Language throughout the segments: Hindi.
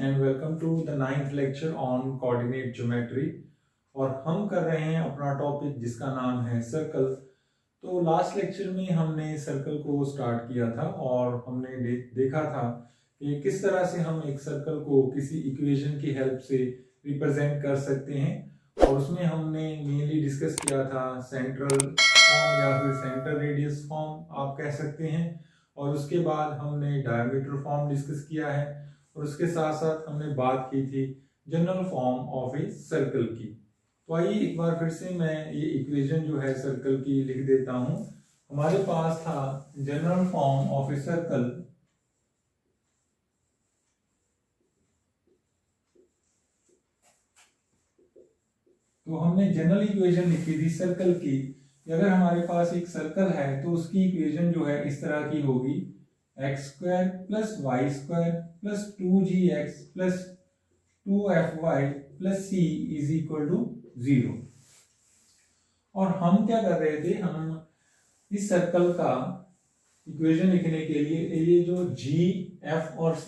and welcome to the 9th lecture on coordinate geometry। और हम कर रहे हैं अपना टॉपिक जिसका नाम है सर्कल। तो लास्ट लेक्चर में हमने सर्कल को स्टार्ट किया था और हमने देखा था कि किस तरह से हम एक सर्कल को किसी इक्वेशन की हेल्प से रिप्रेजेंट कर सकते हैं। और उसमें हमने मेनली डिस्कस किया था सेंट्रल फॉर्म या फिर सेंटर रेडियस फॉर्म आप कह सकते हैं। और उसके बाद हमने डायमीटर फॉर्म डिस्कस किया है और उसके साथ साथ हमने बात की थी general form of a circle की। तो आइए एक बार फिर से मैं ये इक्वेशन जो है सर्कल की लिख देता हूं। हमारे पास था general form of a circle, तो हमने जनरल इक्वेशन लिखी थी सर्कल की। अगर हमारे पास एक सर्कल है तो उसकी इक्वेशन जो है इस तरह की होगी, X square plus Y square plus 2gx plus 2fy plus c is equal to 0। और हम क्या कर रहे थे, हम इस सर्कल का इक्वेशन लिखने के लिए ये जो g, f और c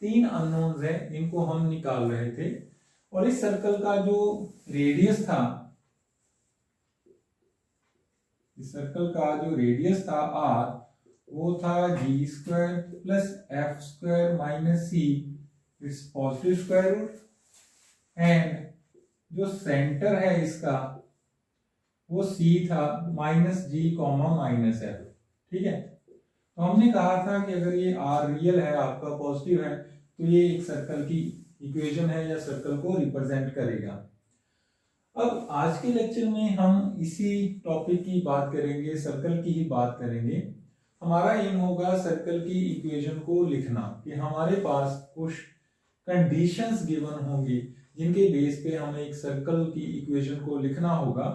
तीन अननोन्स है, इनको हम निकाल रहे थे। और इस सर्कल का जो रेडियस था, इस सर्कल का जो रेडियस था r, वो था g square plus f square minus c it's positive square root. And जो सेंटर है इसका वो c था माइनस g कॉमा माइनस f। ठीक है, तो हमने कहा था कि अगर ये r रियल है, आपका पॉजिटिव है, तो ये एक सर्कल की इक्वेशन है या सर्कल को रिप्रेजेंट करेगा। अब आज के लेक्चर में हम इसी टॉपिक की बात करेंगे, सर्कल की ही बात करेंगे। हमारा एम होगा सर्कल की इक्वेशन को लिखना, कि हमारे पास कुछ कंडीशंस गिवन होंगी जिनके बेस पे हमें एक सर्कल की इक्वेशन को लिखना होगा।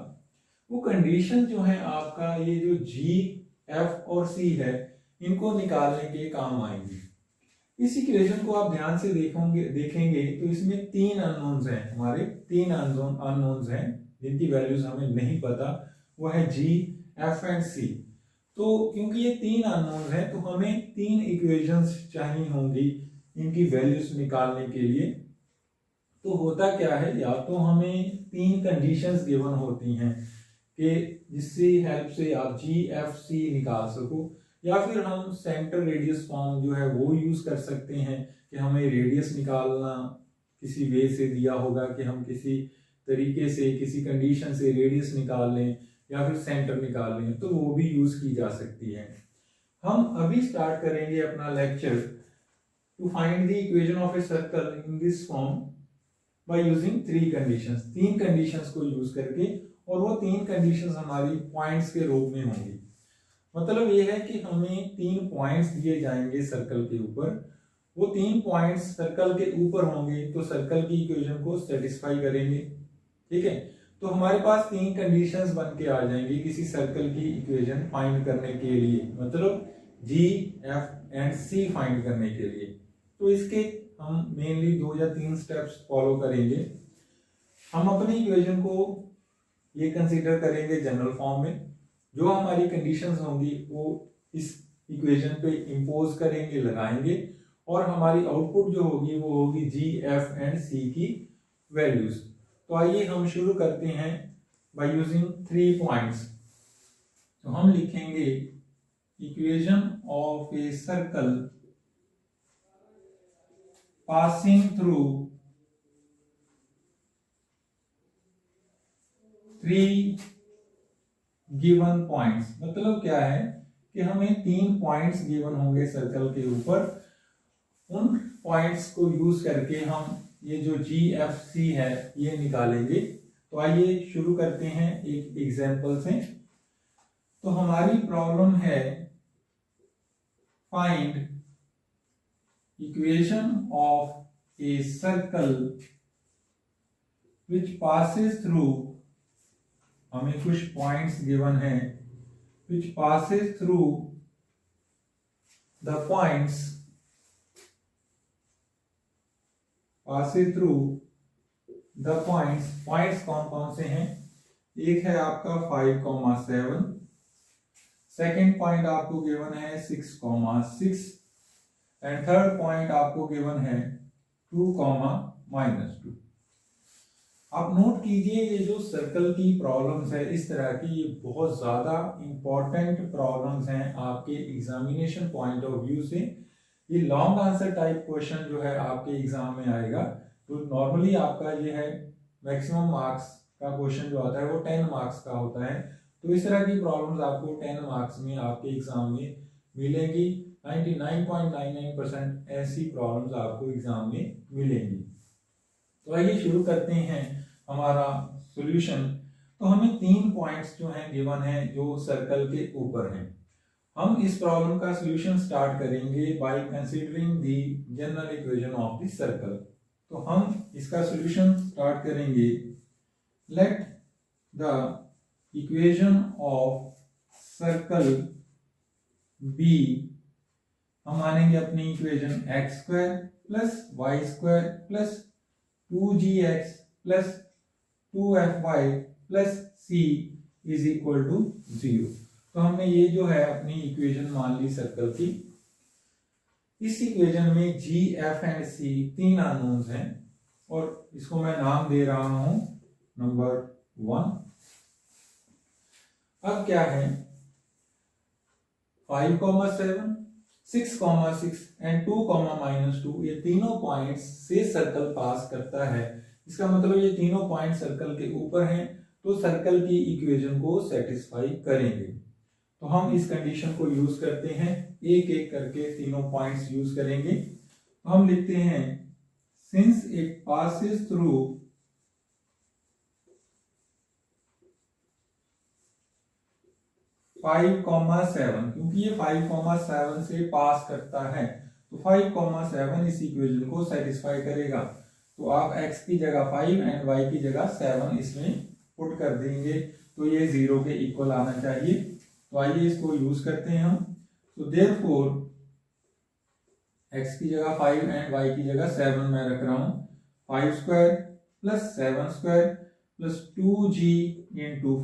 वो कंडीशन जो है आपका ये जो जी, एफ और सी है, इनको निकालने के काम आएंगी। इस इक्वेशन को आप ध्यान से देखेंगे तो इसमें तीन अननोन्स हैं, हमारे तीन अननोन्स हैं जिनकी वैल्यूज हमें नहीं पता, वो है जी, एफ एंड सी। तो क्योंकि ये तीन अननोन्स हैं तो हमें तीन इक्वेशंस चाहिए होंगी इनकी वैल्यूज निकालने के लिए। तो होता क्या है, या तो हमें तीन कंडीशंस गिवन होती हैं कि जिससे हेल्प से आप जी, एफ, सी निकाल सको, या फिर हम सेंटर रेडियस फॉर्म जो है वो यूज कर सकते हैं कि हमें रेडियस निकालना किसी वे से दिया होगा कि हम किसी तरीके से किसी कंडीशन से रेडियस निकाल लें या फिर सेंटर निकाल लें, तो वो भी यूज की जा सकती है। हम अभी स्टार्ट करेंगे अपना lecture to find the equation of a circle in this form by using three conditions, तीन कंडीशंस को यूज करके। और वो तीन कंडीशंस हमारी पॉइंट्स के रूप में होंगी। मतलब ये है कि हमें तीन पॉइंट्स दिए जाएंगे सर्कल के ऊपर, वो तीन पॉइंट्स सर्कल के ऊपर होंगे तो सर्कल की इक्वेशन को सेटिस्फाई करेंगे। ठीक है, तो हमारे पास तीन कंडीशंस बन के आ जाएंगी किसी सर्कल की इक्वेशन फाइंड करने के लिए, मतलब जी, एफ एंड सी फाइंड करने के लिए। तो इसके हम मेनली 2 या 3 स्टेप्स फॉलो करेंगे। हम अपनी इक्वेशन को ये कंसीडर करेंगे जनरल फॉर्म में, जो हमारी कंडीशंस होंगी वो इस इक्वेशन पे इंपोज करेंगे, लगाएंगे, और हमारी आउटपुट जो होगी वो होगी जी, एफ एंड सी की वैल्यूज। तो आइए हम शुरू करते हैं बाय यूजिंग 3 पॉइंट्स। तो हम लिखेंगे equation of a circle passing through 3 given points. मतलब क्या है कि हमें 3 पॉइंट्स गिवन होंगे सर्कल के ऊपर, उन पॉइंट्स को यूज करके हम ये जो जी, एफ, सी है ये निकालेंगे। तो आइए शुरू करते हैं एक एग्जांपल से। तो हमारी प्रॉब्लम है find equation of a circle which passes through, हमें कुछ पॉइंट्स गिवन है, which passes through the points, points कौन कौन से हैं? एक है आपका 5,7, सेकेंड पॉइंट आपको गिवन है 6,6 एंड थर्ड पॉइंट आपको गिवन है 2, -2। आप नोट कीजिए ये जो सर्कल की प्रॉब्लम्स है इस तरह की, ये बहुत ज़्यादा इंपॉर्टेंट प्रॉब्लम्स हैं आपके एग्जामिनेशन पॉइंट ऑफ व्यू से। ये लॉन्ग आंसर टाइप क्वेश्चन जो है आपके एग्जाम में आएगा, तो नॉर्मली आपका ये है मैक्सिमम मार्क्स का क्वेश्चन जो आता है वो 10 मार्क्स का होता है। तो इस तरह की प्रॉब्लम्स आपको 10 मार्क्स में आपके एग्जाम में मिलेंगी। 99.99% ऐसी प्रॉब्लम्स आपको एग्जाम में मिलेंगी। तो आइए शुरू करते हैं हमारा सॉल्यूशन। तो हमें 3 पॉइंट्स जो हैं गिवन है जो सर्कल के ऊपर हैं। हम इस प्रॉब्लम का सॉल्यूशन स्टार्ट करेंगे by considering the general equation of the circle. तो हम इसका सॉल्यूशन स्टार्ट करेंगे। Let the equation of circle B, हम मानेंगे अपनी equation x² + y² + 2gx + 2fy + c = 0। तो हमने ये जो है अपनी इक्वेशन मान ली सर्कल की। इस इक्वेशन में g, f and c 3 unknowns हैं और इसको मैं नाम दे रहा हूं नंबर 1। अब क्या है 5,7, 6,6 एंड 2,-2 ये तीनों पॉइंट्स से सर्कल पास करता है। इसका मतलब ये तीनों पॉइंट सर्कल के ऊपर हैं, तो सर्कल की इक्वेशन को सेटिस्फाई करेंगे। तो हम इस कंडीशन को यूज करते हैं, एक एक करके तीनों पॉइंट्स यूज करेंगे। तो हम लिखते हैं सिंस इट पासेस थ्रू 5,7, क्योंकि ये 5,7 से पास करता है तो 5,7 इस इक्वेशन को सेटिस्फाई करेगा। तो आप x की जगह 5 एंड y की जगह 7 इसमें पुट कर देंगे, तो ये 0 के इक्वल आना चाहिए। तो आइए इसको यूज करते हैं हम। तो देयरफॉर x की जगह 5 एंड y की जगह 7 मैं रख रहा हूं। 5² + 7² + 2g ×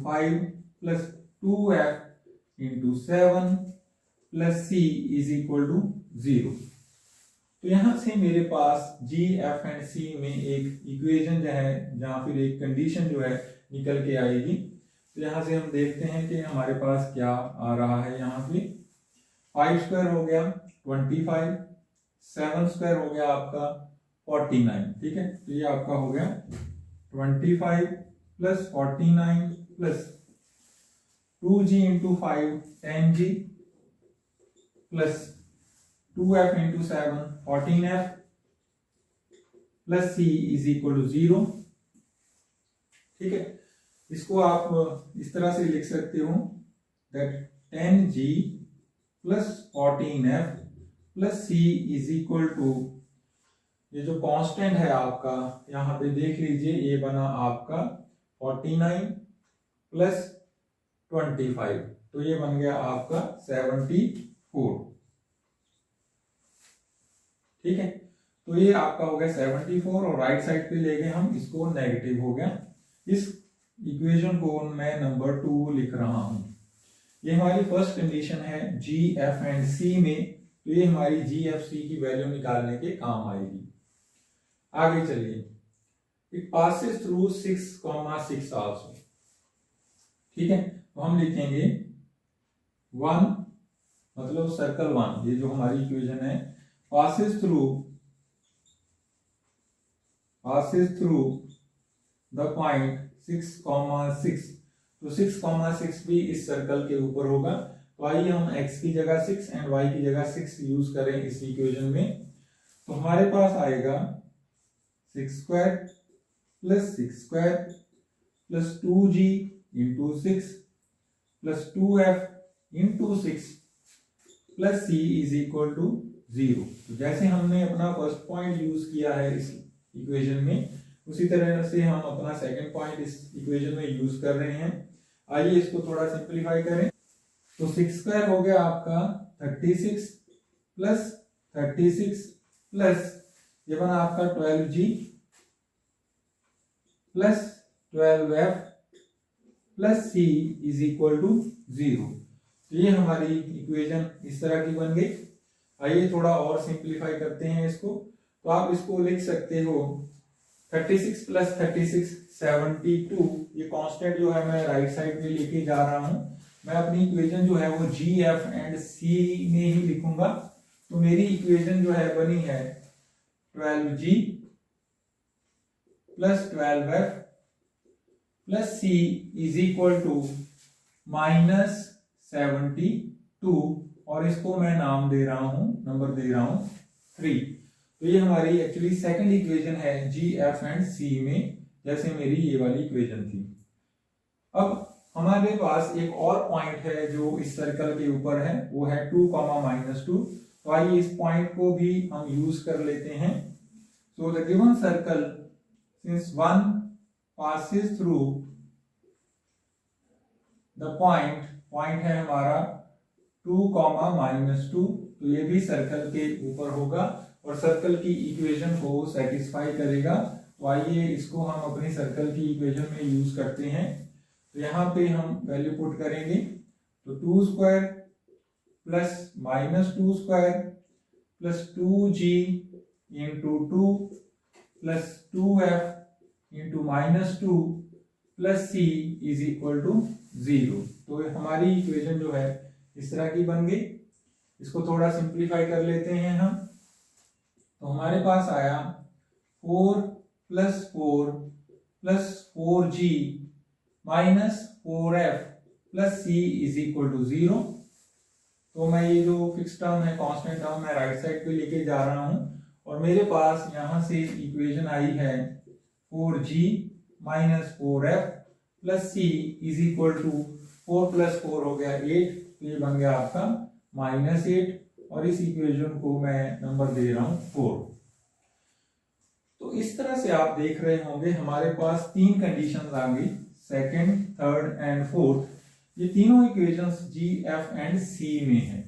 5 + 2f × 7 + c = 0। तो यहां से मेरे पास g, f एंड c में एक इक्वेशन जो है, जहां फिर एक कंडीशन जो है निकल के आएगी। तो यहां से हम देखते हैं कि हमारे पास क्या आ रहा है। यहाँ पे 5² हो गया 25, 7² हो गया आपका 49, ठीक है। तो ये आपका हो गया 25 + 49 + 2g × 5 10g + 2f × 7 14f + c = 0, ठीक है। इसको आप इस तरह से लिख सकते हो that 10g + 14f + c = ये जो कांस्टेंट है आपका यहाँ पे देख लीजिए, ये बना आपका 49 + 25, तो ये बन गया आपका 74, ठीक है। तो ये आपका हो गया 74 और राइट साइड पे ले गए हम इसको, नेगेटिव हो गया। इस इक्वेशन को मैं नंबर 2 लिख रहा हूं। ये हमारी फर्स्ट कंडीशन है g, f एंड c में, तो ये हमारी g, f, c की वैल्यू निकालने के काम आएगी। आगे चलिए, इट पासेस थ्रू 6,6 आल्सो, ठीक है। तो हम लिखेंगे 1 मतलब सर्कल 1, ये जो हमारी इक्वेशन है, पासेस थ्रू द पॉइंट 6,6। तो 6,6 भी इस सर्कल के ऊपर होगा। तो आइए हम x की जगह 6 एंड y की जगह 6 यूज करें इस इक्वेशन में। तो हमारे पास आएगा 6² + 6² + 2g × 6 + 2f × 6 + c = 0। तो जैसे हमने अपना फर्स्ट पॉइंट यूज किया है इस इक्वेशन में, उसी तरह से हम अपना सेकंड पॉइंट इस इक्वेशन में यूज कर रहे हैं। आइए इसको थोड़ा सिंपलीफाई करें। तो 6² हो गया आपका 36 + 36 प्लस ये बना आपका 12g + 12f + c = 0। तो ये हमारी इक्वेशन इस तरह की बन गई। आइए थोड़ा और सिंपलीफाई करते हैं इसको। तो आप इसको लिख सकते हो 36 प्लस 36 72। ये कांस्टेंट जो है मैं राइट साइड में लेके जा रहा हूं। मैं अपनी इक्वेशन जो है वो जी एफ एंड सी में ही लिखूंगा। तो मेरी इक्वेशन जो है बनी है 12g plus 12f plus C is equal to -72 और इसको मैं नाम दे रहा हूं, नंबर दे रहा हूं 3। तो ये हमारी एक्चुअली सेकंड इक्वेशन है जी एफ एंड सी में, जैसे मेरी ये वाली इक्वेशन थी। अब हमारे पास एक और पॉइंट है जो इस सर्कल के ऊपर है, वो है 2, -2। तो आइए इस पॉइंट को भी हम यूज कर लेते हैं। So the given circle since 1 passes through the point है हमारा 2, -2। तो ये भी सर्कल के ऊपर होगा और सर्कल की इक्वेशन को सेटिस्फाई करेगा। तो आइए इसको हम अपनी सर्कल की इक्वेशन में यूज करते हैं। तो यहाँ पे हम वैल्यू पुट करेंगे, तो 2 square plus -2 square plus 2g into 2 plus 2f into -2 plus c is equal to 0। तो हमारी इक्वेशन जो है इस तरह की बन गई। इसको थोड़ा सिंप्लीफाई कर लेते हैं हम। तो हमारे पास आया 4 plus 4 plus 4g minus 4f plus c is equal to 0। तो मैं ये जो फिक्स टर्म है, कांस्टेंट टर्म, मैं राइट साइड पे लेके जा रहा हूं और मेरे पास यहां से इक्वेशन आई है 4g minus 4f plus c is equal to 4 plus 4 हो गया 8। तो ये बन गया आपका -8 और इस इक्वेशन को मैं नंबर दे रहा हूं 4। तो इस तरह से आप देख रहे होंगे हमारे पास 3 कंडीशंस आ गई, सेकंड, थर्ड एंड फोर्थ। ये तीनों इक्वेशंस जी एफ एंड सी में है।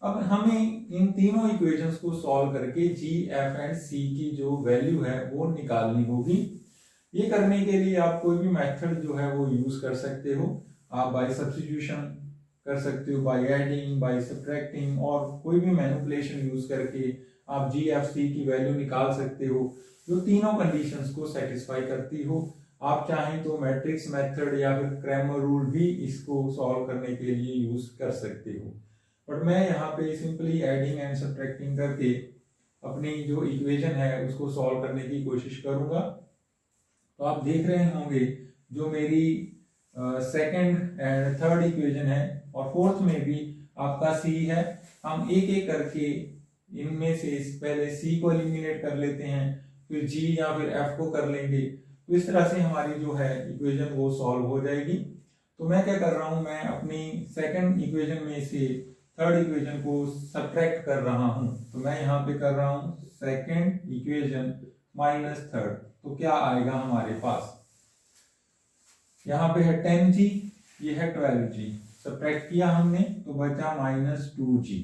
अब हमें इन तीनों इक्वेशंस को सॉल्व करके जी एफ एंड सी की जो वैल्यू है वो निकालनी होगी। ये करने के लिए आप कोई भी मेथड जो है वो यूज कर सकते हो। आप बाय सब्स्टिट्यूशन कर सकते हो, बाय एडिंग, बाय सब्ट्रैक्टिंग, और कोई भी मैनिपुलेशन यूज करके आप जी एफ सी की वैल्यू निकाल सकते हो जो तीनों कंडीशंस को सेटिस्फाई करती हो। आप चाहें तो मैट्रिक्स मेथड या फिर क्रैमर रूल भी इसको सॉल्व करने के लिए यूज कर सकते हो। बट मैं यहाँ पे सिंपली एडिंग एंड सब्ट्रैक्टिंग करके अपनी जो इक्वेशन है उसको सॉल्व करने की कोशिश करूंगा। तो आप देख रहे होंगे जो मेरी सेकंड एंड थर्ड इक्वेशन है और फोर्थ में भी आपका सी है। हम एक एक करके इनमें से पहले सी को एलिमिनेट कर लेते हैं, फिर जी या फिर एफ को कर लेंगे। तो इस तरह से हमारी जो है इक्वेशन वो सॉल्व हो जाएगी। तो मैं क्या कर रहा हूं, मैं अपनी सेकंड इक्वेशन में से थर्ड इक्वेशन को सब्ट्रैक्ट कर रहा हूं। तो मैं यहाँ पे कर रहा हूं सेकंड इक्वेशन माइनस थर्ड। तो क्या आएगा हमारे पास, यहाँ पे है 10g, ये है 12g, सब्ट्रैक्ट किया हमने तो बचा -2g।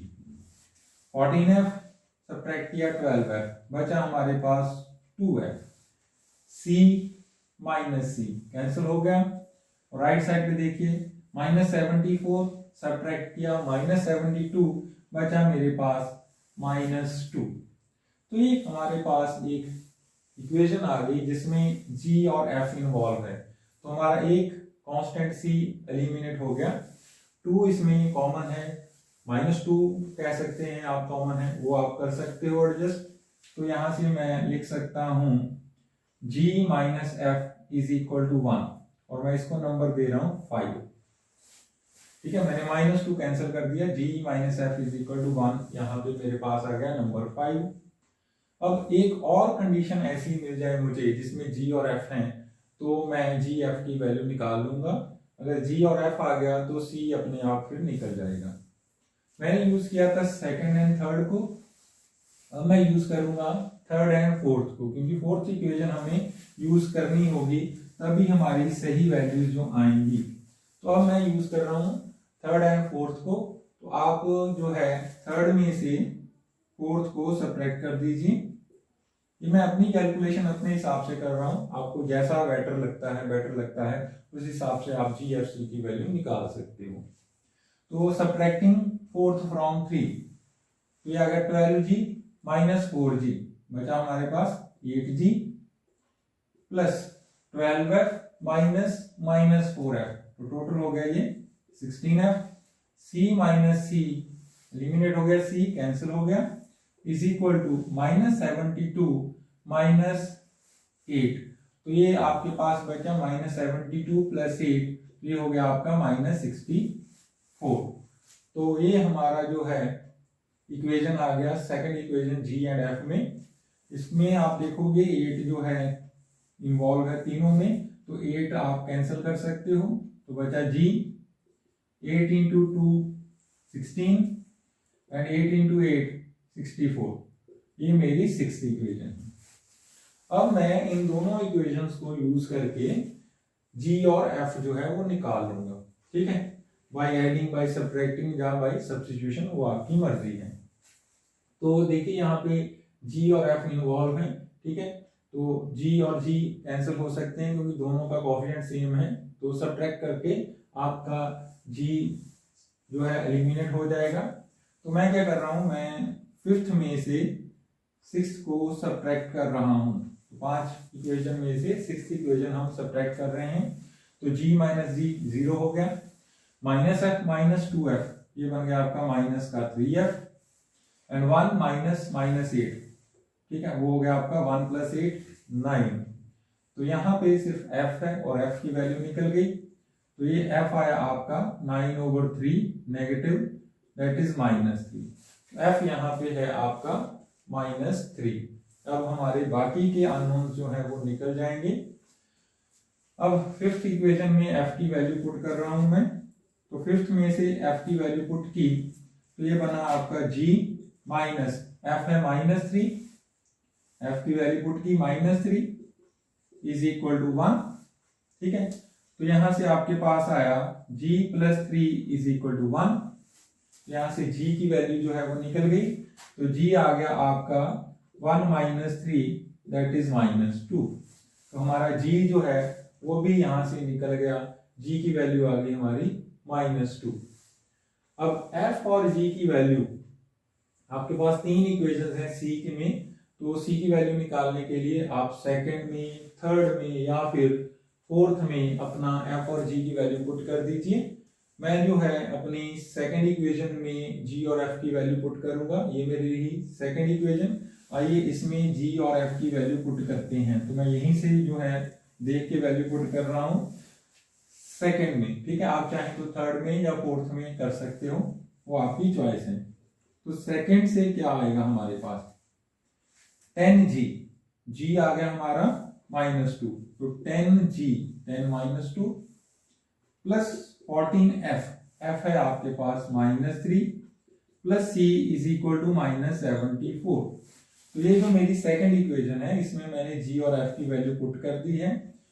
14f सब्ट्रैक्ट किया 12f, बचा हमारे पास 2f। c माइनस सी कैंसिल हो गया। और राइट साइड पे देखिए -74 सब्ट्रैक्ट किया -72, बचा मेरे पास -2। तो ये हमारे पास एक इक्वेशन आ गई जिसमें g और f इन्वॉल्व है। तो हमारा एक कांस्टेंट c एलिमिनेट हो गया, 2 इसमें कॉमन है, -2 कह सकते हैं आप कॉमन है, वो आप कर सकते हो एडजस्ट। तो यहां से मैं लिख सकता हूं g minus F is equal to 1 और मैं इसको नंबर दे रहा हूं 5। ठीक है, मैंने -2 कैंसिल कर दिया, g minus F is equal to 1, यहाँ पे मेरे पास आ गया नंबर 5। अब एक और कंडीशन ऐसी मिल जाए मुझे जिसमें g और f हैं, तो मैं g f की वैल्यू निकाल लूंगा। अगर g और f आ गया तो c अपने आप फिर निकल जाएगा। मैंने यूज किया था सेकंड एंड थर्ड को, अब मैं यूज करूंगा थर्ड एंड फोर्थ को, क्योंकि फोर्थ इक्वेशन हमें यूज करनी होगी तभी हमारी सही वैल्यूज जो आएंगी। तो अब मैं यूज कर रहा हूं थर्ड एंड फोर्थ को। तो आप जो है थर्ड में से फोर्थ को सब्ट्रैक्ट कर दीजिए। ये मैं अपनी कैलकुलेशन अपने हिसाब से कर रहा हूं, आपको जैसा बेटर लगता है उस हिसाब से आप जी एफ सी की वैल्यू निकाल सकते हो। तो सब्ट्रैक्टिंग फोर्थ फ्रॉम 3, तो ये आ गया 12g माइनस 4g, बचा हमारे पास 8g plus 12f minus minus 4f, तो टोटल हो गया ये 16f। c minus c eliminate हो गया, c कैंसिल हो गया, इज इक्वल टू -72 माइनस 8, तो ये आपके पास बचा -72 प्लस 8, ये हो गया आपका -64। तो ये हमारा जो है इक्वेशन आ गया second equation g and f में। इसमें आप देखोगे 8 जो है इन्वॉल्व है तीनों में, तो 8 आप कैंसिल कर सकते हो, तो बचा g, 8 इंटू 2 16 एंड 8 इंटू 8 64, ये मेरी सिक्स्थ इक्वेशन है। अब मैं इन दोनों इक्वेशंस को यूज करके g और f जो है वो निकाल लूंगा, ठीक है, बाय एडिंग, बाय सब्ट्रैक्टिंग या बाय सब्स्टिट्यूशन, वो आपकी मर्जी है। तो देखिए यहाँ पे g और f इन्वॉल्व है, ठीक है, तो g और g कैंसिल हो सकते हैं क्योंकि दोनों का कोएफिशिएंट सेम है, तो सब्ट्रैक्ट करके आपका g जो है एलिमिनेट हो जाएगा। तो मैं क्या कर रहा हूं, मैं फिफ्थ में से सिक्स्थ को सब्ट्रैक्ट कर रहा हूं, तो 5 इक्वेशन में से सिक्स्थ इक्वेशन हम सब्ट्रैक्ट कर रहे हैं, तो g माइनस जी 0 हो गया, माइनस f माइनस 2f, ये बन गया आपका माइनस का 3f, एंड 1 माइनस माइनस 8, ठीक है, वो हो गया आपका 1 प्लस 8 9। तो यहाँ पे सिर्फ f है और f की वैल्यू निकल गई, तो ये f आया आपका 9/3 नेगेटिव, दैट इज -3। f यहाँ पे है आपका -3। अब हमारे बाकी के अननोन जो है वो निकल जाएंगे। अब फिफ्थ इक्वेशन में f की वैल्यू पुट कर रहा हूं मैं, तो फिफ्थ में से f की वैल्यू पुट की, तो ये बना आपका g माइनस f है -3, f की वैल्यू पुट की -3 इज इक्वल टू 1, ठीक है, तो यहां से आपके पास आया g plus 3 is equal to 1, यहां से g की वैल्यू जो है वो निकल गई, तो g आ गया आपका 1 माइनस 3 दैट इज -2, तो हमारा g जो है वो भी यहां से निकल गया, g की वैल्यू आ गई हमारी -2। अब f और g की वैल्यू, आपके पास 3 इक्वेशंस हैं c के में, तो c की वैल्यू निकालने के लिए आप सेकंड में, थर्ड में या फिर फोर्थ में अपना f और g की वैल्यू पुट कर दीजिए। मैं जो है अपनी सेकंड इक्वेशन में g और f की वैल्यू पुट करूंगा, ये मेरी रही सेकंड इक्वेशन। आइए इसमें g और f की वैल्यू पुट करते हैं, तो मैं यहीं से जो है देख के वैल्यू पुट कर रहा हूं सेकंड में, ठीक है, आप चाहे तो थर्ड में या फोर्थ में कर सकते हो, वो आपकी चॉइस है। तो सेकंड से क्या आएगा हमारे पास 10g, g आ गया हमारा -2, तो 10g 10 -2 प्लस 14f, f है आपके पास -3 plus c is equal to -74। तो ये जो मेरी सेकंड इक्वेशन है, इसमें मैंने g और f की वैल्यू पुट कर दी है।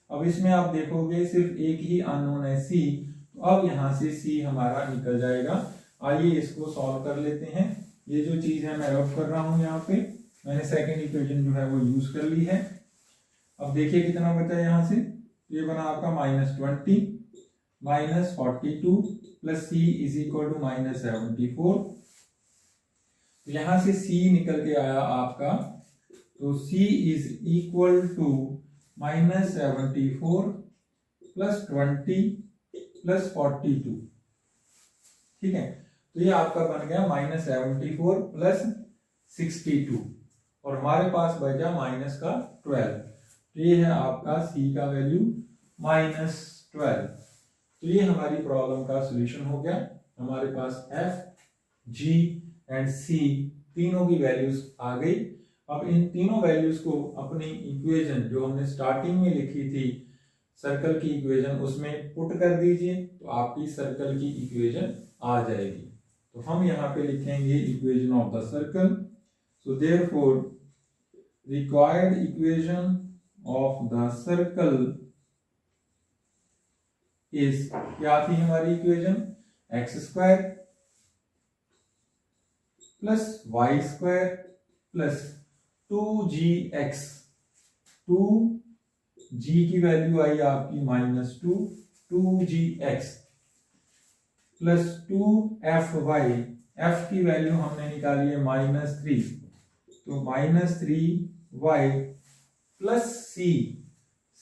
अब इसमें आप देखोगे सिर्फ एक ही अननोन है c, तो अब यहां से c हमारा निकल जाएगा। आइए इसको सॉल्व कर लेते हैं। ये जो चीज है मैं रफ कर रहा हूं, यहाँ पे मैंने सेकंड इक्वेशन जो है वो यूज कर ली है। अब देखिए कितना बचा यहाँ से, ये बना आपका -20 -42 plus c is equal to -74। यहां से c निकल के आया आपका, तो c is equal to -74 plus 20 plus 42, ठीक है, तो ये आपका बन गया -74 प्लस 62, और हमारे पास बचा माइनस का 12, तो ये है आपका c का वैल्यू -12। तो ये हमारी प्रॉब्लम का सॉल्यूशन हो गया। हमारे पास f, g एंड c तीनों की वैल्यूज आ गई। अब इन तीनों वैल्यूज को अपनी इक्वेशन जो हमने स्टार्टिंग में लिखी थी सर्कल की इक्वेशन, उसमें पुट कर दीजिए, तो आपकी सर्कल की इक्वेशन आ जाएगी। तो हम यहाँ पे लिखेंगे equation of the circle. So therefore required equation of the circle is, क्या थी हमारी equation, x² plus y² plus 2gx, 2g की वैल्यू आई आपकी -2, 2gx प्लस 2fy, f की वैल्यू हमने निकाली है -3, तो -3y प्लस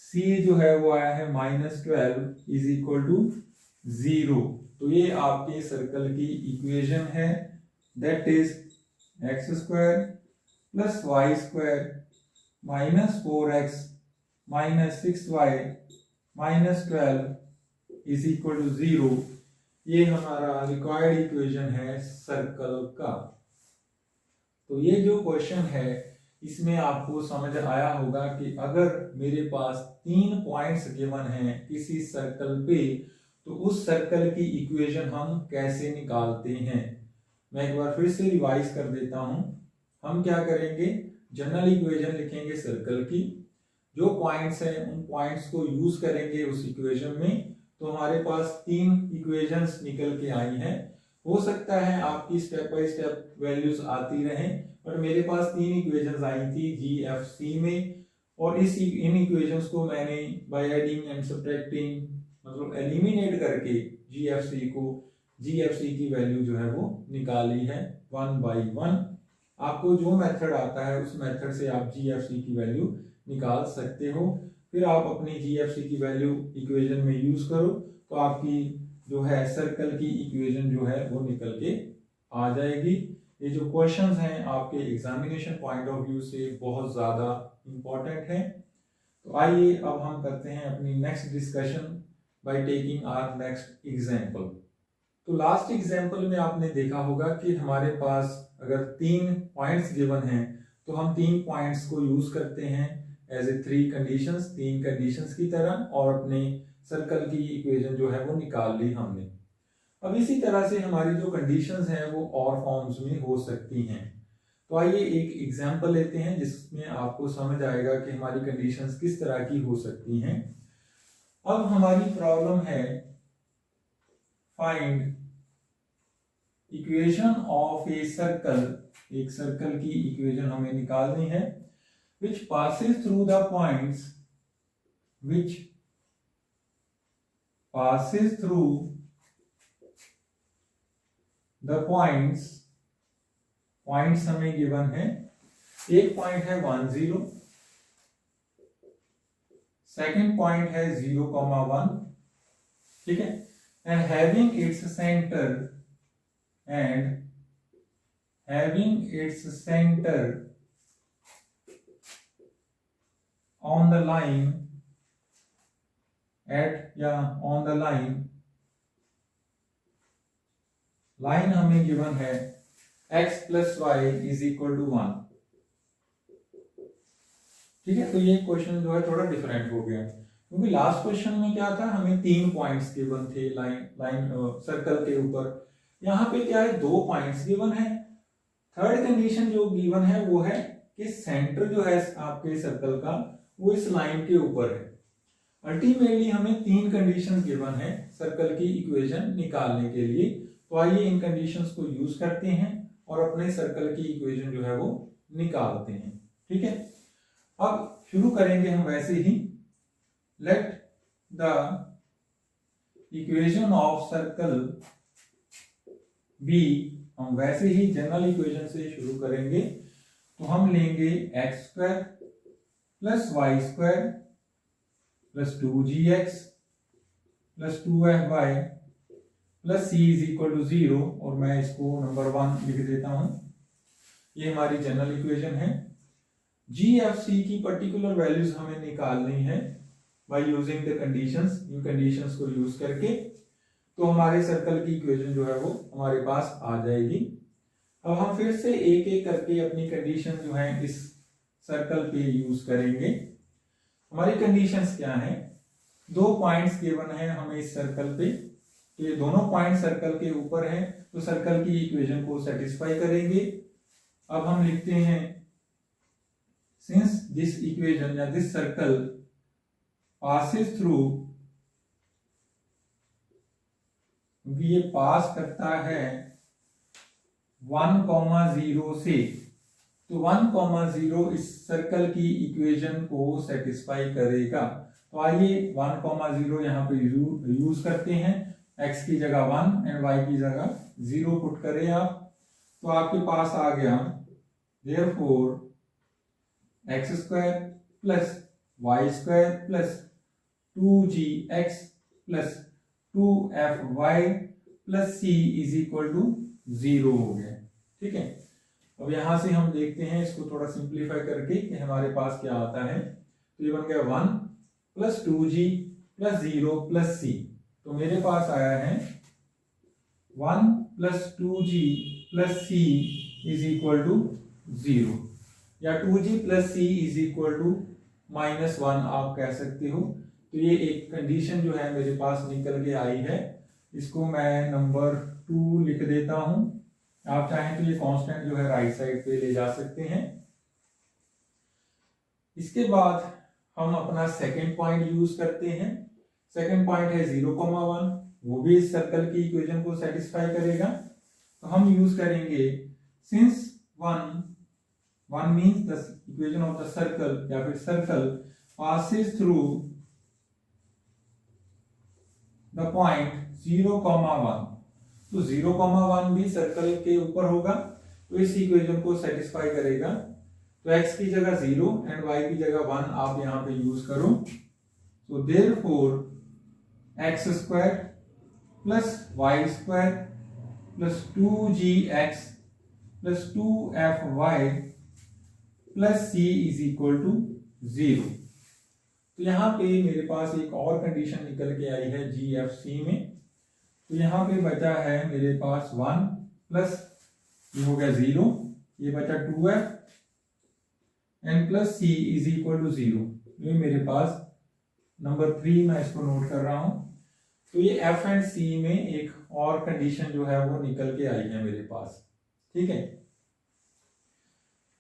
c जो है वो आया है -12 इज इक्वल टू 0। तो ये आपके सर्कल की इक्वेशन है, that is x² plus y² -4x -6y -12 is equal to 0। ये हमारा रिक्वायर्ड इक्वेशन है सर्कल का। तो ये जो क्वेश्चन है इसमें आपको समझ आया होगा कि अगर मेरे पास 3 पॉइंट्स गिवन हैं किसी सर्कल पे, तो उस सर्कल की इक्वेशन हम कैसे निकालते हैं। मैं एक बार फिर से रिवाइज कर देता हूं। हम क्या करेंगे, जनरल इक्वेशन लिखेंगे सर्कल की, जो पॉइंट्स हैं उन पॉइंट्स को यूज करेंगे उस इक्वेशन में। तो हमारे पास 3 इक्वेशंस निकल के आई हैं। हो सकता है आपकी स्टेप बाय स्टेप वैल्यूज आती रहें, पर मेरे पास 3 इक्वेशंस आई थी GFC में, और इन इक्वेशंस को मैंने बाय एडिंग एंड सब्ट्रैक्टिंग मतलब एलिमिनेट करके GFC की वैल्यू जो है वो निकाली है 1 by 1। आपको जो मेथड आता है उस मेथड से आप GFC की वैल्यू निकाल सकते हो। फिर आप अपनी GFC की वैल्यू इक्वेशन में यूज करो तो आपकी जो है सर्कल की इक्वेशन जो है वो निकल के आ जाएगी। ये जो क्वेश्चंस हैं आपके एग्जामिनेशन पॉइंट ऑफ व्यू से बहुत ज्यादा इंपॉर्टेंट है। तो आइए अब हम करते हैं अपनी next discussion by taking our next example. तो लास्ट एग्जांपल में आपने देखा होगा कि हमारे पास अगर 3 पॉइंट्स गिवन हैं तो हम 3 पॉइंट्स को यूज करते हैं एज ए 3 कंडीशंस, 3 कंडीशंस की तरह, और अपने सर्कल की इक्वेशन जो है वो निकाल ली हमने। अब इसी तरह से हमारी जो कंडीशंस हैं वो और फॉर्म्स में हो सकती हैं। तो आइए एक एग्जांपल लेते हैं जिसमें आपको समझ आएगा कि हमारी कंडीशंस किस तरह की हो सकती हैं। अब हमारी प्रॉब्लम है find equation of a circle. एक सर्कल की इक्वेशन हमें निकालनी है which passes through the points points हमें गिवन है। एक पॉइंट है 1 0, सेकेंड पॉइंट है 0,1, ठीक है, and having its centre on the line line हमें गिवन है x plus y is equal to 1, ठीक है। तो ये क्वेश्चन जो है थोड़ा डिफरेंट हो गया क्योंकि लास्ट क्वेश्चन में क्या था, हमें 3 पॉइंट्स गिवन थे लाइन सर्कल के ऊपर। यहाँ पे क्या है, 2 पॉइंट्स गिवन है। थर्ड कंडीशन जो गिवन है वो है कि सेंटर जो है आपके सर्कल का वो इस लाइन के ऊपर है। अल्टीमेटली हमें 3 कंडीशंस गिवन है सर्कल की इक्वेशन निकालने के लिए। तो आइए इन कंडीशंस को यूज करते हैं और अपने सर्कल की इक्वेशन जो है वो निकालते हैं, ठीक है। अब शुरू करेंगे हम वैसे ही। Let the equation of circle B, हम वैसे ही जनरल इक्वेशन से शुरू करेंगे। तो हम लेंगे x² plus y² plus 2gx plus 2fy plus c is equal to 0, और मैं इसको नंबर 1 लिख देता हूं। ये हमारी जनरल इक्वेशन है। GFC की पर्टिकुलर वैल्यूज हमें निकालनी है by using the conditions. In conditions को यूज करके तो हमारे सर्कल की इक्वेशन जो है वो हमारे पास आ जाएगी। अब हम फिर से एक एक करके अपनी कंडीशन जो है इस सर्कल पे यूज करेंगे। हमारी कंडीशंस क्या हैं, 2 पॉइंट्स गिवन है हमें इस सर्कल पे, तो ये दोनों पॉइंट सर्कल के ऊपर हैं, तो सर्कल की इक्वेशन को सेटिस्फाई करेंगे। अब हम लिखते हैं सिंस दिस इक्वेशन या दिस सर्कल पासेस थ्रू, क्योंकि ये पास करता है 1,0 से, तो 1,0 इस सर्कल की इक्वेशन को सेटिस्फाई करेगा। तो आइए 1,0 यहाँ पे यूज करते हैं। x की जगह 1 एंड y की जगह 0 पुट करें आप, तो आपके पास आ गया therefore X square plus Y square plus 2gx plus 2fy plus c is equal to 0 हो गया। ठीक है, अब यहां से हम देखते हैं इसको थोड़ा सिंप्लीफाई करके कि हमारे पास क्या आता है। तो ये बन गया 1 plus 2g plus 0 plus c। तो मेरे पास आया है 1 plus 2g plus c is equal to 0, या 2g plus c is equal to -1 आप कह सकते हो। तो ये एक कंडीशन जो है मेरे पास निकल के आई है, इसको मैं नंबर 2 लिख देता हूं। आप चाहें तो ये कांस्टेंट जो है राइट साइड पे ले जा सकते हैं। इसके बाद हम अपना सेकंड पॉइंट यूज करते हैं। सेकंड पॉइंट है 0,1, वो भी इस सर्कल की इक्वेशन को सेटिस्फाई करेगा। तो हम यूज करेंगे since 1 means the equation of the circle या फिर circle passes through the point 0,1। तो 0,1 भी सर्कल के ऊपर होगा, तो इस इक्वेशन को सेटिस्फाई करेगा। तो x की जगह 0 एंड y की जगह 1 आप यहां पे यूज करो। तो therefore X square plus Y square plus 2gx plus 2fy plus c is equal to 0। तो यहाँ पे मेरे पास एक और कंडीशन निकल के आई है GFC में। तो यहाँ पे बचा है मेरे पास 1 प्लस ये हो गया 0, ये बचा 2f and plus c is equal to 0। ये मेरे पास नंबर 3 मैं इसको नोट कर रहा हूं। तो ये f एंड c में एक और कंडीशन जो है वो निकल के आई है मेरे पास। ठीक है,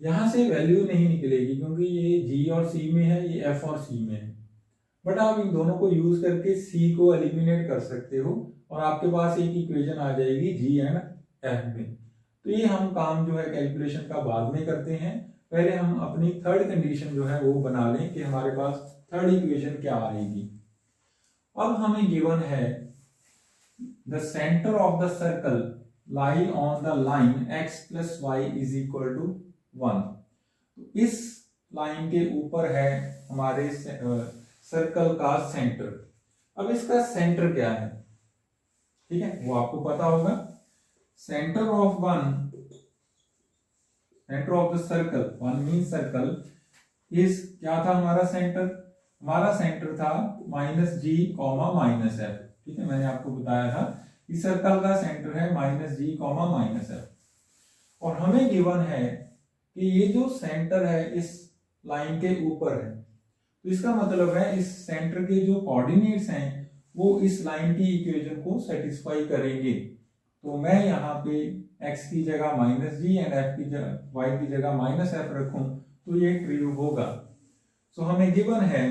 यहां से वैल्यू नहीं निकलेगी क्योंकि ये g और c में है, ये f और c में है। बट आप इन दोनों को यूज करके c को एलिमिनेट कर सकते हो और आपके पास एक इक्वेशन आ जाएगी g एंड f में। तो ये हम काम जो है कैलकुलेशन का बाद में करते हैं। पहले हम अपनी थर्ड कंडीशन जो है वो बना लें कि हमारे पास थर्ड इक्वेशन क्या आएगी। अब हमें गिवन है the centre of the circle lie on the line x plus Y is equal to 1। तो इस लाइन के ऊपर है हमारे सर्कल का सेंटर। अब इसका सेंटर क्या है, ठीक है, वो आपको पता होगा। Centre of the circle, 1 mean circle is क्या था हमारा सेंटर? हमारा सेंटर था -g, -f। ठीक है, मैंने आपको बताया था इस सर्कल का सेंटर है -g, -f। और हमें गिवन है कि ये जो सेंटर है इस लाइन के ऊपर है। तो इसका मतलब है इस सेंटर के जो कोऑर्डिनेट्स हैं वो इस लाइन की इक्वेशन को सेटिस्फाई करेंगे। तो मैं यहाँ पे x की जगह -g एंड f की जगह y की जगह -f रखूं तो ये ट्रू होगा। सो हमें गिवन है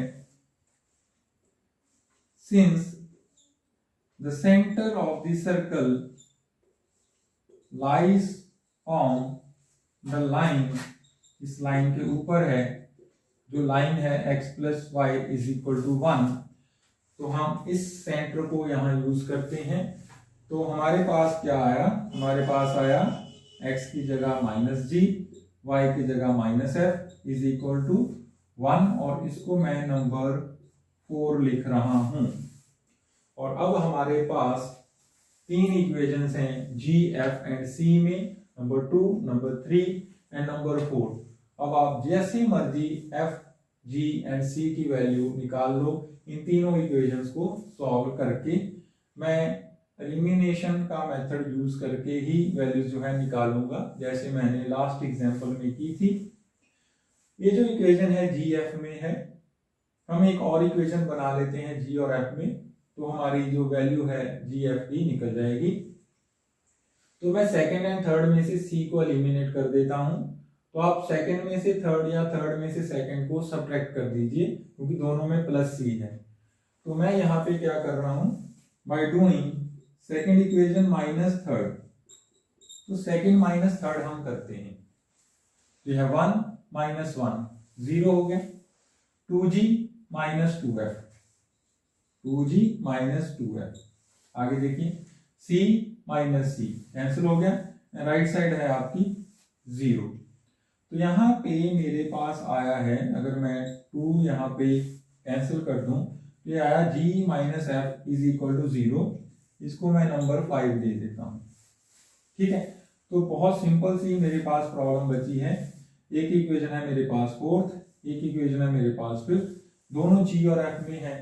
since the centre of the circle lies on the line, इस लाइन के ऊपर है, जो लाइन है x plus Y is equal to 1। तो हम इस सेंटर को यहां यूज करते हैं। तो हमारे पास क्या आया? हमारे पास आया x की जगह -g, y की जगह -f इज इक्वल टू 1 और इसको मैं नंबर 4 लिख रहा हूं। और अब हमारे पास 3 इक्वेशंस हैं g, f एंड c में, नंबर 2, नंबर 3 एंड नंबर 4। अब आप जैसी मर्जी f, g एंड c की वैल्यू निकाल लो इन तीनों इक्वेशंस को सॉल्व करके। मैं एलिमिनेशन का मेथड यूज करके ही वैल्यूज जो है निकालूंगा, जैसे मैंने लास्ट एग्जांपल में की थी। ये जो इक्वेशन है जी एफ में है, हम एक और इक्वेशन बना लेते हैं जी और एफ में, तो हमारी जो वैल्यू है जी एफ की निकल जाएगी। तो मैं सेकंड एंड थर्ड में से सी को एलिमिनेट कर देता हूं। तो आप सेकंड में से थर्ड या थर्ड में से सेकंड को सब्ट्रैक्ट कर दीजिए क्योंकि दोनों में प्लस सी है। तो मैं यहाँ पे क्या कर रहा हूं, by doing second equation minus third, तो सेकंड माइनस थर्ड हम करते हैं। तो यह 1 - 1 0 हो गया, 2g - 2f, 2g - 2f। आगे देखिए c - c कैंसिल हो गया, राइट साइड है आपकी 0। तो यहाँ पे मेरे पास आया है, अगर मैं 2 यहाँ पे कैंसिल कर दूं, तो ये आया g minus F is equal to 0। इसको मैं नंबर 5 दे देता हूँ। ठीक है, तो बहुत सिंपल सी मेरे पास प्रॉब्लम बची है। एक इक्वेशन है मेरे पास फोर्थ, एक इक्वेशन है मेरे पास फिफ्थ, दोनों g और f में है।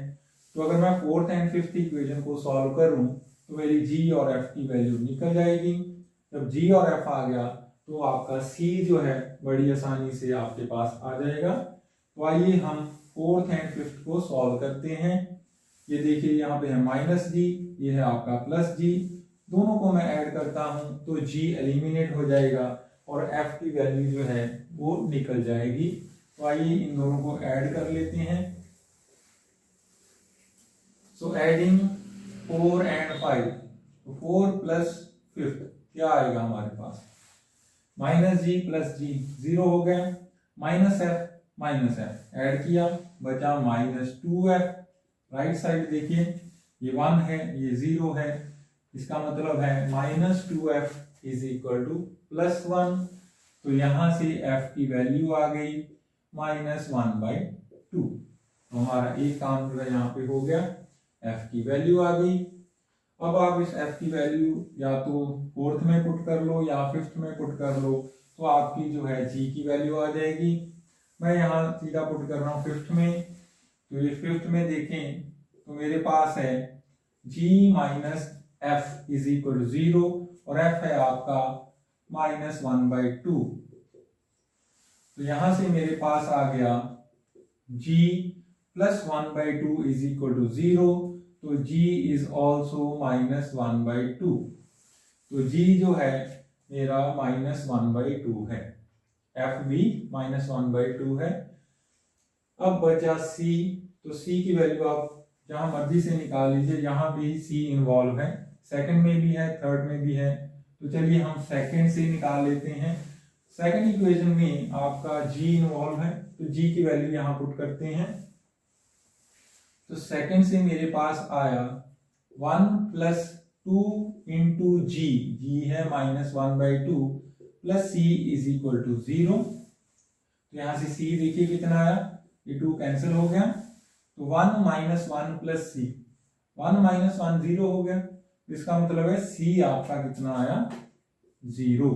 तो अगर मैं फोर्थ एंड फिफ्थ इक्वेशन को सॉल्व करूं तो मेरी g और f की वैल्यू निकल जाएगी। जब g और f आ गया तो आपका c जो है बड़ी आसानी से आपके पास आ जाएगा। तो आइए हम फोर्थ एंड फिफ्थ को सॉल्व करते हैं। ये देखिए यहाँ पे है माइनस जी, ये है आपका प्लस जी, दोनों को मैं ऐड करता हूं तो g एलिमिनेट हो जाएगा और f की वैल्यू जो है वो निकल जाएगी। तो आइए इन दोनों को ऐड कर लेते हैं। सो एडिंग 4 एंड 5, तो 4 प्लस फिफ्थ क्या आएगा हमारे पास, माइनस जी प्लस जी, 0 हो गया, माइनस एफ ऐड किया, बचा माइनस 2f। राइट साइड देखिए, ये 1 है, ये 0 है, इसका मतलब है minus 2f is equal two plus 1। तो यहां से f की वैल्यू आ गई माइनस 1/2। तो हमारा एक काम जो है यहाँ पे हो गया, f की वैल्यू आ गई। अब आप इस f की वैल्यू या तो फोर्थ में पुट कर लो या फिफ्थ में पुट कर लो, तो आपकी जो है g की वैल्यू आ जाएगी। मैं यहाँ सीधा पुट कर रहा हूँ फिफ्थ में। तो ये फिफ्थ में देखें तो मेरे पास है g minus F is equal to 0 और f है आपका माइनस 1/2। तो यहां से मेरे पास आ गया g plus 1/2 is equal to 0। तो g इज ऑल्सो माइनस 1/2। तो g जो है मेरा माइनस 1/2 है, f भी माइनस 1/2 है। अब बचा c, तो c की वैल्यू आप जहां मर्जी से निकाल लीजिए, यहाँ भी c इन्वॉल्व है, सेकंड में भी है, थर्ड में भी है। तो चलिए हम सेकंड से निकाल लेते हैं। सेकंड इक्वेशन में आपका g इन्वॉल्व है, तो g की वैल्यू यहां पुट करते हैं। तो सेकंड से मेरे पास आया 1 प्लस 2 इंटू जी, जी है minus 1/2 plus c is equal to 0। तो यहां से c देखिए कितना आया, ये 2 कैंसिल हो गया, तो 1 माइनस 1 प्लस c, 1 माइनस 1 0 हो गया। इसका मतलब है c आपका कितना आया, 0।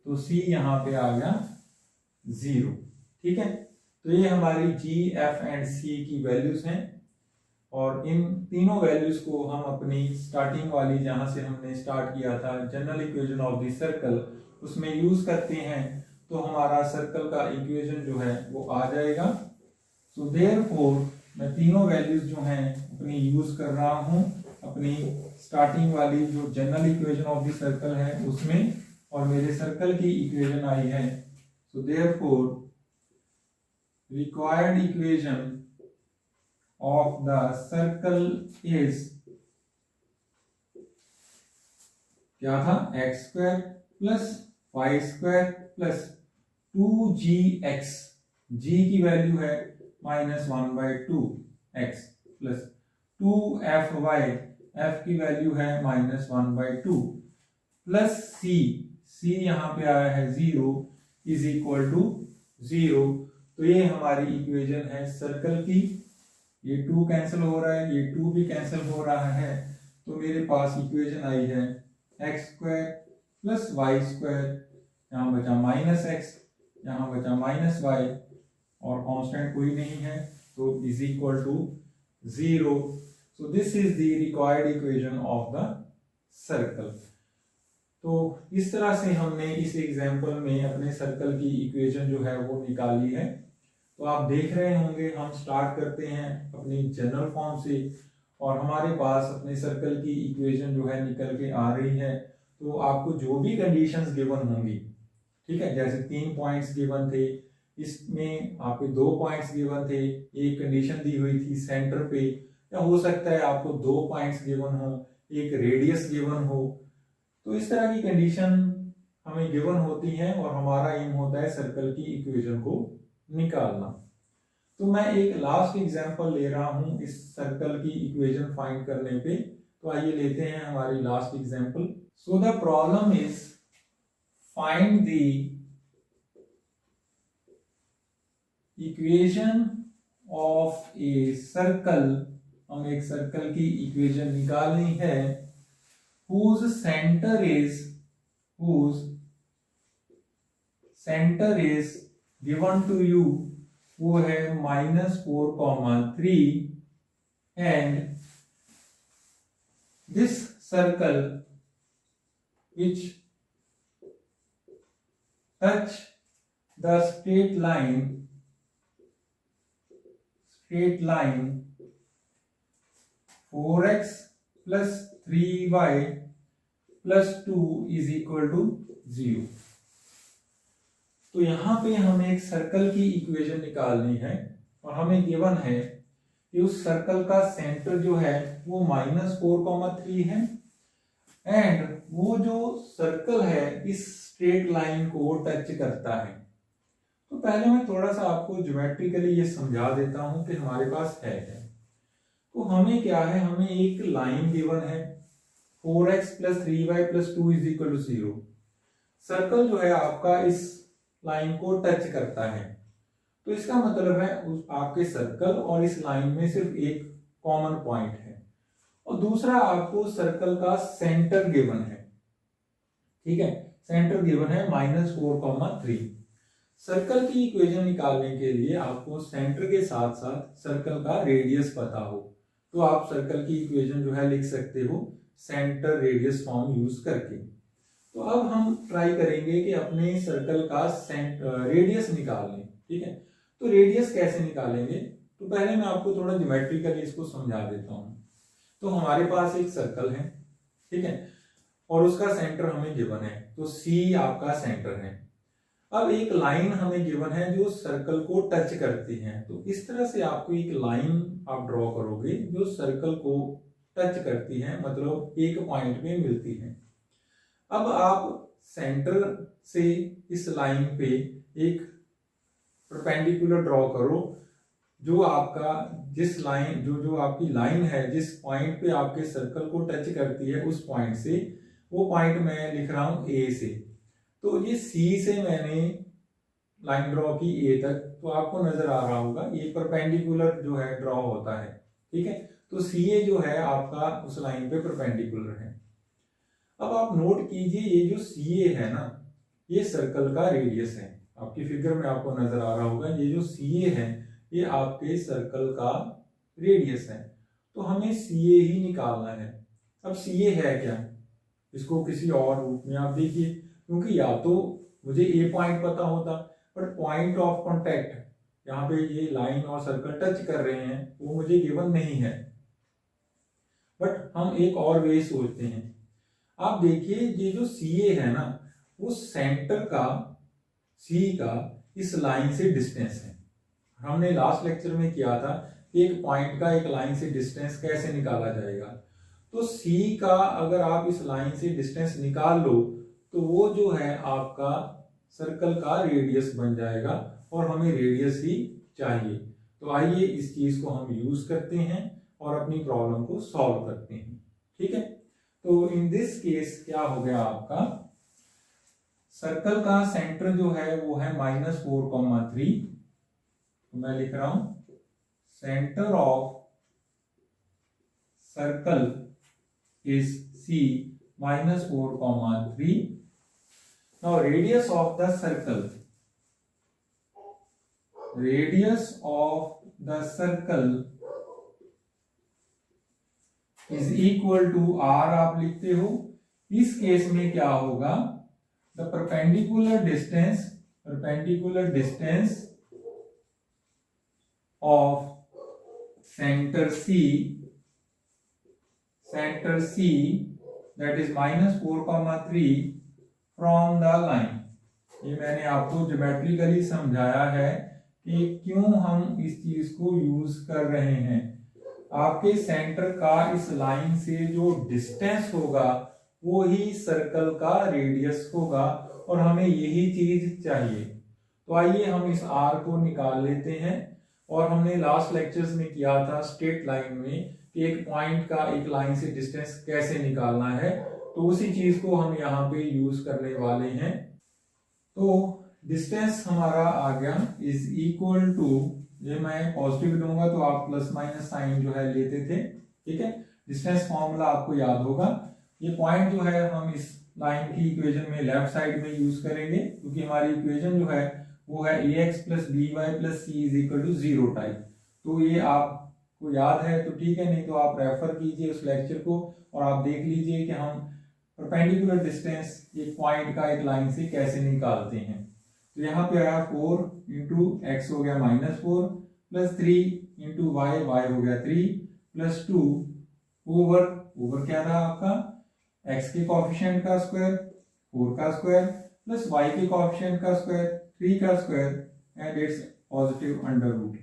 तो c यहाँ पे आ गया 0। ठीक है, तो ये हमारी g, f एंड c की वैल्यूज हैं और इन तीनों वैल्यूज को हम अपनी स्टार्टिंग वाली जहां से हमने स्टार्ट किया था general equation of the circle, उसमें यूज करते हैं तो हमारा सर्कल का इक्वेशन जो है वो आ जाएगा। सो देयरफॉर मैं तीनों वैल्यूज जो हैं अपनी यूज कर रहा हूं अपनी स्टार्टिंग वाली जो general equation of the circle है उसमें, और मेरे सर्कल की इक्वेशन आई है। So therefore required equation of the circle is, क्या था, x square plus Y square plus 2gx, g की वैल्यू है minus 1/2 x plus 2fy, f की वैल्यू है माइनस 1/2 प्लस c यहाँ पे आया है 0 इज इक्वल टू 0। तो ये हमारी इक्वेशन है सर्कल की। ये 2 कैंसिल हो रहा है, ये 2 भी कैंसिल हो रहा है, तो मेरे पास इक्वेशन आई है X square plus Y square, यहाँ बचा माइनस एक्स, यहाँ बचा माइनस वाई और कांस्टेंट कोई नहीं है, तो is equal to 0। So this is the required equation of the circle. तो इस तरह से हमने इस एग्जाम्पल में अपने सर्कल की इक्वेशन जो है वो निकाली है। तो आप देख रहे होंगे हम स्टार्ट करते हैं अपनी जनरल फॉर्म से और हमारे पास अपने सर्कल की इक्वेशन जो है निकल के आ रही है। तो आपको जो भी कंडीशंस गिवन होंगी, ठीक है, जैसे 3 पॉइंट्स गिवन थे, इसमें आपके 2 पॉइंट्स गिवन थे, एक कंडीशन दी हुई थी सेंटर पे, या हो सकता है आपको 2 पॉइंट्स गिवन हो, एक रेडियस गिवन हो। तो इस तरह की कंडीशन हमें गिवन होती है और हमारा एम होता है सर्कल की इक्वेशन को निकालना। तो मैं एक लास्ट एग्जांपल ले रहा हूं इस सर्कल की इक्वेशन फाइंड करने पे। तो आइए लेते हैं हमारी last example. So the problem is find the equation of a circle, हम एक सर्कल की इक्वेशन निकालनी है, whose center is given to you, वो है -4,3 and this circle which touch the straight line 4x plus 3y plus 2 is equal to 0। तो यहां पे हमें एक सर्कल की इक्वेशन निकालनी है और हमें गिवन है कि उस सर्कल का सेंटर जो है वो -4,3 है एंड वो जो सर्कल है इस स्ट्रेट लाइन को टच करता है। तो पहले मैं थोड़ा सा आपको ज्योमेट्रिकली ये समझा देता हूं कि हमारे पास है क्या। तो हमें क्या है, हमें एक लाइन गिवन है 4x plus 3y plus 2 is equal to 0। Circle जो है आपका इस लाइन को टच करता है, तो इसका मतलब है उस आपके सर्कल और इस लाइन में सिर्फ एक कॉमन पॉइंट है और दूसरा आपको सर्कल का सेंटर गिवन है। ठीक है, सेंटर गिवन है -4,3। सर्कल की इक्वेशन निकालने के लिए आपको सेंटर के साथ साथ सर्कल का रेडियस पता हो, तो आप सर्कल की इक्वेशन जो है लिख सकते हो सेंटर रेडियस फॉर्म यूज करके। तो अब हम ट्राई करेंगे कि अपने सर्कल का रेडियस निकाल लें। ठीक है, तो रेडियस कैसे निकालेंगे, तो पहले मैं आपको थोड़ा ज्योमेट्रिकली इसको समझा देता हूं। तो हमारे पास एक सर्कल है, ठीक है, और उसका सेंटर हमें गिवन है, तो C आपका सेंटर है। अब एक लाइन हमें गिवन है जो सर्कल को टच करती है, तो इस तरह से आपको एक लाइन आप ड्रॉ करोगे जो सर्कल को टच करती है, मतलब एक पॉइंट में मिलती है। अब आप सेंटर से इस लाइन पे एक परपेंडिकुलर ड्रॉ करो, जो आपका जिस लाइन जो आपकी लाइन है जिस पॉइंट पे आपके सर्कल को टच करती है उस पॉइंट से, वो पॉइंट मैं लिख रहा हूं A से। तो ये C से मैंने लाइन ड्रॉ की A तक, तो आपको नजर आ रहा होगा ये परपेंडिकुलर जो है ड्रॉ होता है। ठीक है, तो CA जो है आपका उस लाइन पे परपेंडिकुलर है। अब आप नोट कीजिए ये जो CA है ना, ये सर्कल का रेडियस है। आपकी फिगर में आपको नजर आ रहा होगा ये जो CA है ये आपके सर्कल का रेडियस है। तो हमें CA ही निकालना है। अब CA है क्या, इसको किसी और रूप में आप देखिए, क्योंकि या तो मुझे A पॉइंट पता होता, बट पॉइंट ऑफ कॉन्टैक्ट यहाँ पे ये लाइन और सर्कल टच कर रहे हैं वो मुझे गिवन नहीं है। बट हम एक और वे सोचते हैं। आप देखिए ये जो CA है ना, वो सेंटर का C का इस लाइन से डिस्टेंस है। हमने लास्ट लेक्चर में किया था कि एक पॉइंट का एक लाइन से डिस्टेंस कैसे निकाला जाएगा। तो C का अगर आप इस लाइन से डिस्टेंस निकाल लो तो वो जो है आपका सर्कल का रेडियस बन जाएगा, और हमें रेडियस ही चाहिए। तो आइए इस चीज को हम यूज करते हैं और अपनी प्रॉब्लम को सॉल्व करते हैं। ठीक है, तो इन दिस केस क्या हो गया, आपका सर्कल का सेंटर जो है वो है -4,3। तो मैं लिख रहा हूं centre of circle is C -4,3। Now radius of the circle is equal to R आप लिखते हो। इस केस में क्या होगा, the perpendicular distance of center C that is -4,3 from the line. ये मैंने आपको ज्योमेट्रिकली समझाया है कि क्यों हम इस चीज को यूज कर रहे हैं। आपके सेंटर का इस लाइन से जो डिस्टेंस होगा वो ही सर्कल का रेडियस होगा, और हमें यही चीज चाहिए। तो आइए हम इस R को निकाल लेते हैं। और हमने लास्ट लेक्चर्स में किया था स्ट्रेट लाइन में कि एक पॉइंट का एक लाइन से डिस्टेंस कैसे निकालना है, तो उसी चीज को हम यहाँ पे यूज करने वाले हैं। तो डिस्टेंस हमारा आ गया इज इक्वल टू, ये मैं पॉजिटिव लूंगा तो आप प्लस माइनस साइन जो है लेते थे, ठीक है। डिस्टेंस फॉर्मूला आपको याद होगा। ये पॉइंट जो है हम इस लाइन की इक्वेशन में लेफ्ट साइड में यूज करेंगे, क्योंकि हमारी इक्वेशन जो है वो है ax plus B Y plus C is equal to 0 type. तो ये आपको याद है तो ठीक है, नहीं तो आप रेफर कीजिए उस लेक्चर को और आप देख लीजिए कि हम परपेंडिकुलर डिस्टेंस एक पॉइंट का एक लाइन से कैसे निकालते हैं। तो यहाँ पे आया 4 इंटू एक्स हो गया -4 प्लस 3 इंटू वाई, वाई हो गया 3 प्लस 2 ओवर क्या था आपका x के कोएफिशिएंट का स्क्वायर 4 का स्क्वायर प्लस y के कोएफिशिएंट का स्क्वायर 3 का square and it's positive under root.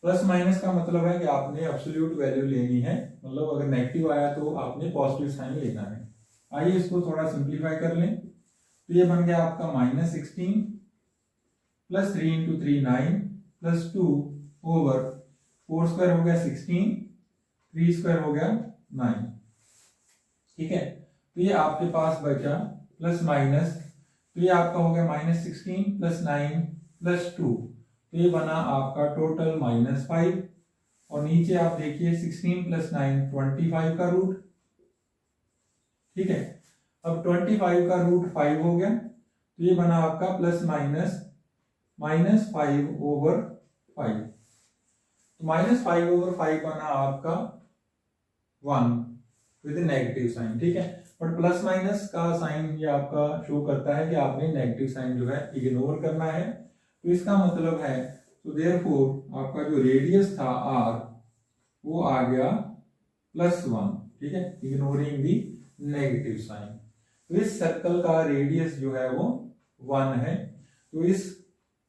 Plus minus का मतलब है कि आपने एब्सोल्यूट वैल्यू लेनी है, मतलब अगर नेगेटिव आया तो आपने पॉजिटिव साइन लेना है। आइए इसको थोड़ा सिंप्लीफाई कर लें। तो ये बन गया आपका -16 plus 3 into 3 9 plus 2 over 4 square हो गया 16, 3 स्क्वायर हो गया 9, ठीक है। तो ये आपके पास बचा प्लस माइनस, तो ये आपका हो गया -16 प्लस 9 प्लस 2, तो ये बना आपका टोटल -5 और नीचे आप देखिए 16 प्लस 9 25 का रूट, ठीक है। अब 25 का रूट 5 हो गया, तो ये बना आपका प्लस माइनस -5 ओवर 5, तो -5 ओवर 5 बना आपका 1 विद नेगेटिव साइन, ठीक है। बट प्लस माइनस का साइन ये आपका शो करता है कि आपने नेगेटिव साइन जो है इग्नोर करना है। तो इसका मतलब है तो देयरफॉर आपका जो रेडियस था r वो आ गया +1, ठीक है, इग्नोरिंग दी नेगेटिव साइन। तो इस सर्कल का रेडियस जो है वो 1 है। तो इस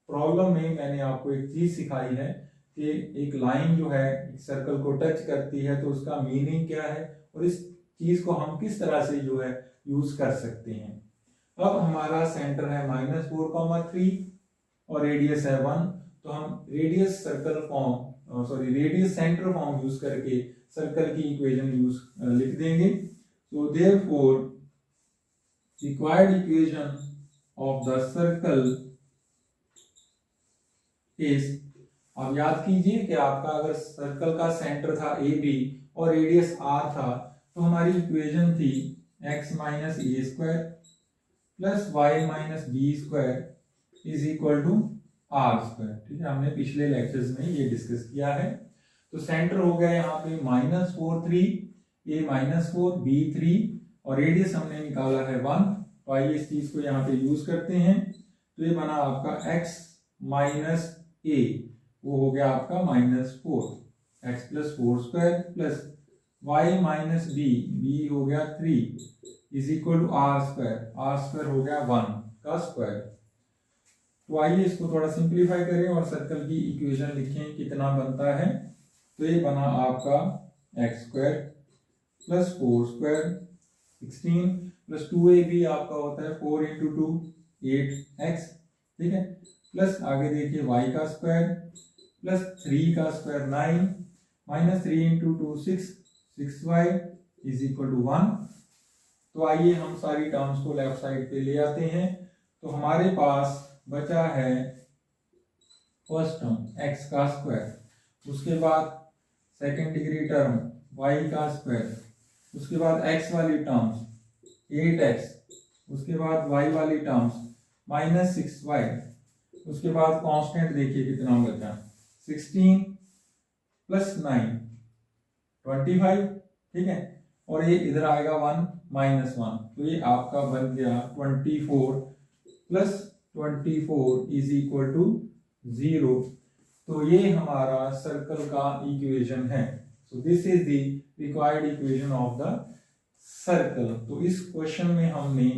प्रॉब्लम में मैंने आपको एक चीज सिखाई है कि एक लाइन जो है एक सर्कल को टच करती है तो उसका मीनिंग क्या है और इस चीज को हम किस तरह से जो है यूज कर सकते हैं। अब हमारा सेंटर है -4,3 और रेडियस है 1, तो हम रेडियस सेंटर फॉर्म यूज करके सर्कल की इक्वेशन लिख देंगे। So therefore required equation of the circle is, आप याद कीजिए कि आपका अगर सर्कल का सेंटर था AB और रेडियस R था तो हमारी इक्वेशन थी x minus A square plus Y minus B square is equal to R square, ठीक है। हमने पिछले लेक्चर्स में ये डिस्कस किया है। तो सेंटर हो गया यहाँ पे -4 3, a -4 b 3 और रेडियस हमने निकाला है 1, तो आइए इस चीज को यहाँ पे यूज करते हैं। तो ये बना आपका x माइनस a, वो हो गया आपका -4, x plus 4 square plus y minus b हो गया 3 is equal to r square हो गया 1 का स्क्वायर। तो आइए इसको थोड़ा सिंप्लीफाई करें और सर्कल की इक्वेशन लिखें कितना बनता है। तो ये बना आपका x square plus 4 square 16 plus 2ab आपका होता है 4 इंटू 2 8x, ठीक है, प्लस आगे देखिए y का स्क्वायर प्लस 3 का square 9 minus 3 into 2 6y is equal to 1। तो आइए हम सारी टर्म्स को लेफ्ट साइड पे ले आते हैं। तो हमारे पास बचा है फर्स्ट टर्म x का स्क्वायर, उसके बाद सेकेंड डिग्री टर्म y का स्क्वायर, उसके बाद x वाली टर्म्स 8x, उसके बाद y वाली टर्म्स -6y, उसके बाद कांस्टेंट देखिए कितना बचा 16 प्लस 9 25, ठीक है, और ये इधर आएगा 1 -1, तो ये आपका बन गया 24 प्लस 24 इज इक्वल टू 0। तो ये हमारा सर्कल का इक्वेशन है। सो this is the required equation of the circle. तो इस क्वेश्चन में हमने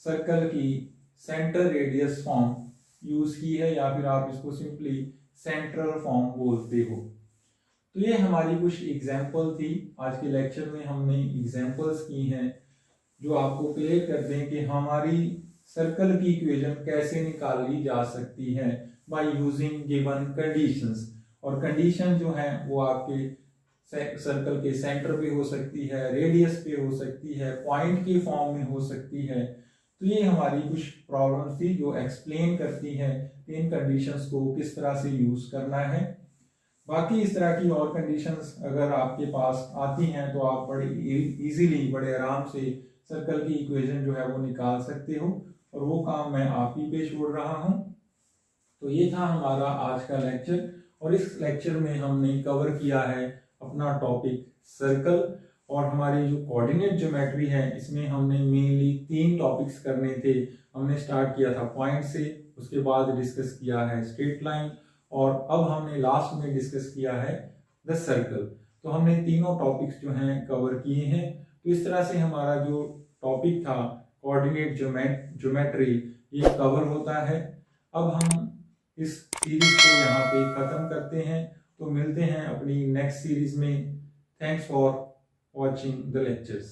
सर्कल की सेंटर रेडियस फॉर्म यूज की है, या फिर आप इसको सिंपली सेंट्रल फॉर्म बोलते हो। तो ये हमारी कुछ एग्जाम्पल थी। आज के लेक्चर में हमने एग्जाम्पल्स की हैं जो आपको क्लियर कर दें कि हमारी सर्कल की इक्वेशन कैसे निकाली जा सकती है बाय यूजिंग गिवन कंडीशंस। और कंडीशन जो है वो आपके सर्कल के सेंटर पे हो सकती है, रेडियस पे हो सकती है, पॉइंट की फॉर्म में हो सकती है, तो ये हमारी कुछ प्रॉब्लम्स थी जो एक्सप्लेन करती हैं इन कंडीशंस को किस तरह से यूज करना है। बाकी इस तरह की और कंडीशंस अगर आपके पास आती हैं तो आप बड़े इजीली बड़े आराम से सर्कल की इक्वेशन जो है वो निकाल सकते हो, और वो काम मैं आप ही पे छोड़ रहा हूँ। तो ये था हमारा आज का लेक्चर, और इस लेक्चर में हमने कवर किया है अपना टॉपिक सर्कल, और हमारी जो कोऑर्डिनेट ज्योमेट्री है इसमें हमने मेनली 3 टॉपिक्स करने थे। हमने स्टार्ट किया था पॉइंट से, उसके बाद डिस्कस किया है स्ट्रेट लाइन, और अब हमने लास्ट में डिस्कस किया है द सर्कल। तो हमने तीनों टॉपिक्स जो हैं कवर किए हैं। तो इस तरह से हमारा जो टॉपिक था कोऑर्डिनेट ज्योमेट्री ये कवर होता है। अब हम इस सीरीज को यहाँ पे खत्म करते हैं, तो मिलते हैं अपनी नेक्स्ट सीरीज में। Thanks for watching the lectures.